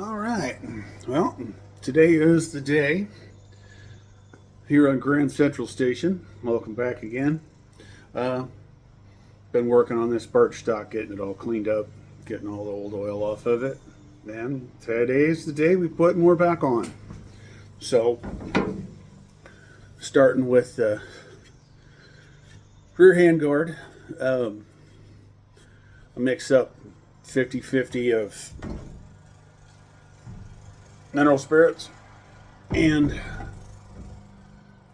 All right. Well, today is the day here on Grand Central Station. Welcome back again. Uh, been working on this birch stock, getting it all cleaned up, getting all the old oil off of it. And today is the day we put more back on. So, starting with the rear handguard, I mix up 50-50 of mineral spirits, and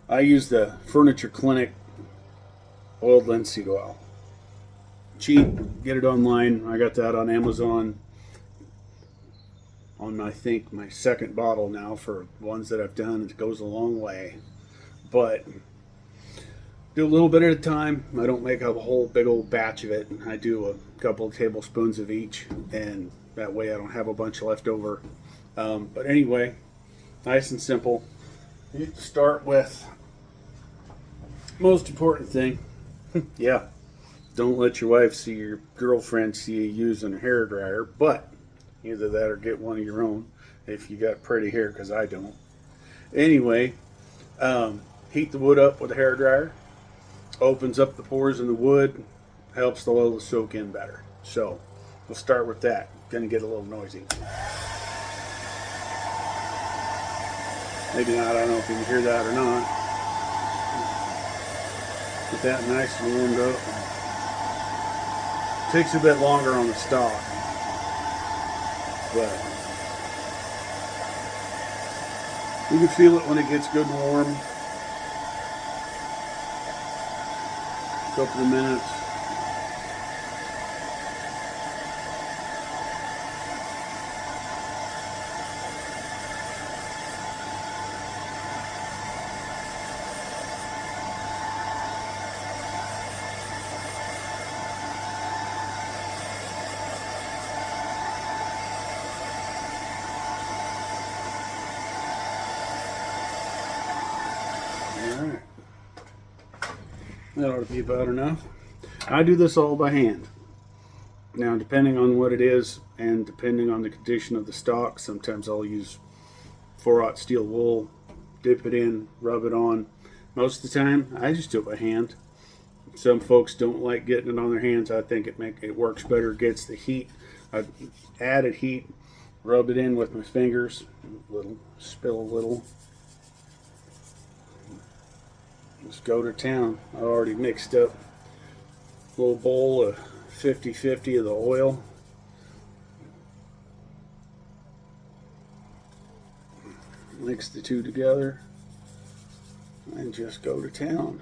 I use the Furniture Clinic oiled linseed oil. Cheap, get it online. I got that on Amazon on I think my second bottle now for ones that I've done. It goes a long way, but do a little bit at a time. I don't make a whole big old batch of it. I do a couple of tablespoons of each, and that way I don't have a bunch left over. But anyway, nice and simple. You start with most important thing. Yeah, don't let your wife see your girlfriend see you using a hair dryer, but either that or get one of your own if you got pretty hair, because I don't. Anyway, heat the wood up with a hair dryer. Opens up the pores in the wood, helps the oil to soak in better. So we'll start with that. Gonna get a little noisy. Maybe not, I don't know if you can hear that or not. Get that nice and warmed up. Takes a bit longer on the stock, but you can feel it when it gets good and warm. Couple of minutes. Alright. That ought to be about enough. I do this all by hand. Now, depending on what it is and depending on the condition of the stock, sometimes I'll use 4/0 steel wool, dip it in, rub it on. Most of the time, I just do it by hand. Some folks don't like getting it on their hands. I think it works better, gets the heat, added heat. Rub it in with my fingers, spill a little. Just go to town. I already mixed up a little bowl of 50-50 of the oil. Mix the two together and just go to town.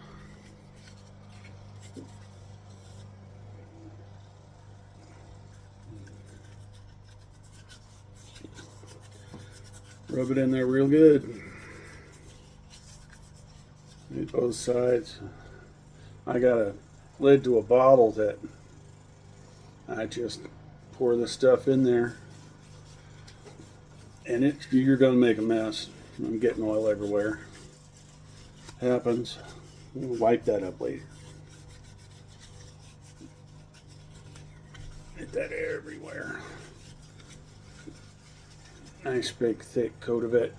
Rub it in there real good. Both sides. I got a lid to a bottle that I just pour this stuff in there, and you're gonna make a mess. I'm getting oil everywhere. Happens. We'll wipe that up later. Get that everywhere. Nice big thick coat of it.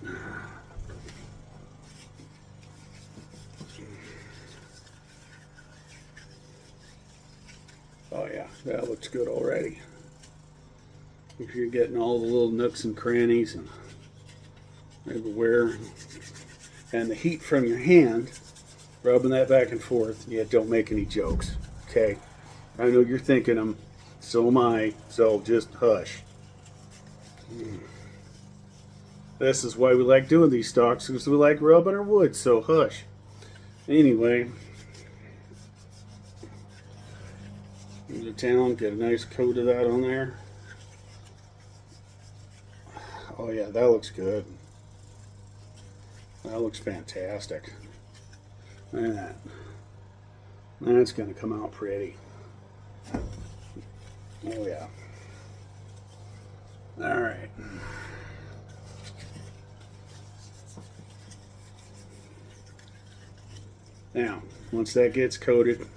Oh yeah, that looks good already. If you're getting all the little nooks and crannies and everywhere, and the heat from your hand, rubbing that back and forth, yeah, don't make any jokes, okay? I know you're thinking them, so am I, so just hush. This is why we like doing these stocks, because we like rubbing our wood, so hush. Anyway, into town, get a nice coat of that on there. Oh yeah, that looks good. That looks fantastic. Look at that. That's going to come out pretty. Oh yeah. All right. Now, once that gets coated,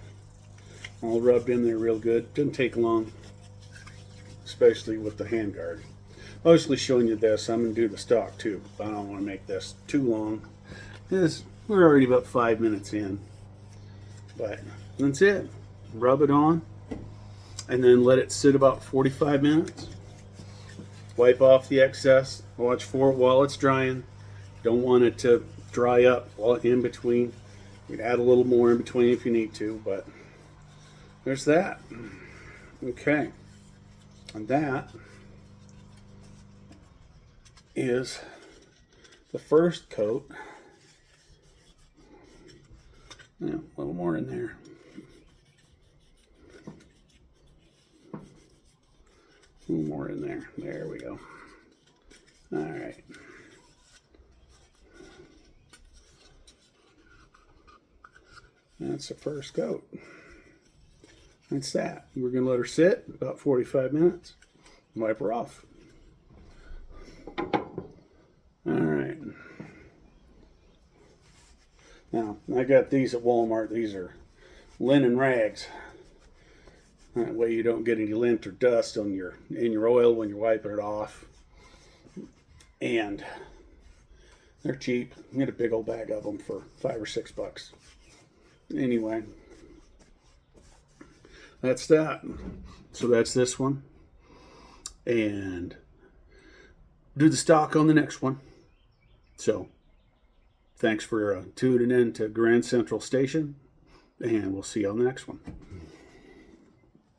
all rubbed in there real good. Doesn't take long, especially with the handguard. Mostly showing you this. I'm going to do the stock too. I don't want to make this too long. We're already about 5 minutes in. But that's it. Rub it on and then let it sit about 45 minutes. Wipe off the excess. Watch for it while it's drying. Don't want it to dry up while in between. You can add a little more in between if you need to, but there's that. Okay. And that is the first coat. Yeah, a little more in there. A little more in there. There we go. All right. That's the first coat. That's that. We're going to let her sit about 45 minutes. Wipe her off. All right. Now, I got these at Walmart. These are linen rags. That way you don't get any lint or dust on in your oil when you're wiping it off. And they're cheap. You get a big old bag of them for $5 or $6. Anyway, that's that. So that's this one. And do the stock on the next one. So thanks for tuning in to Grand Central Station, and we'll see you on the next one.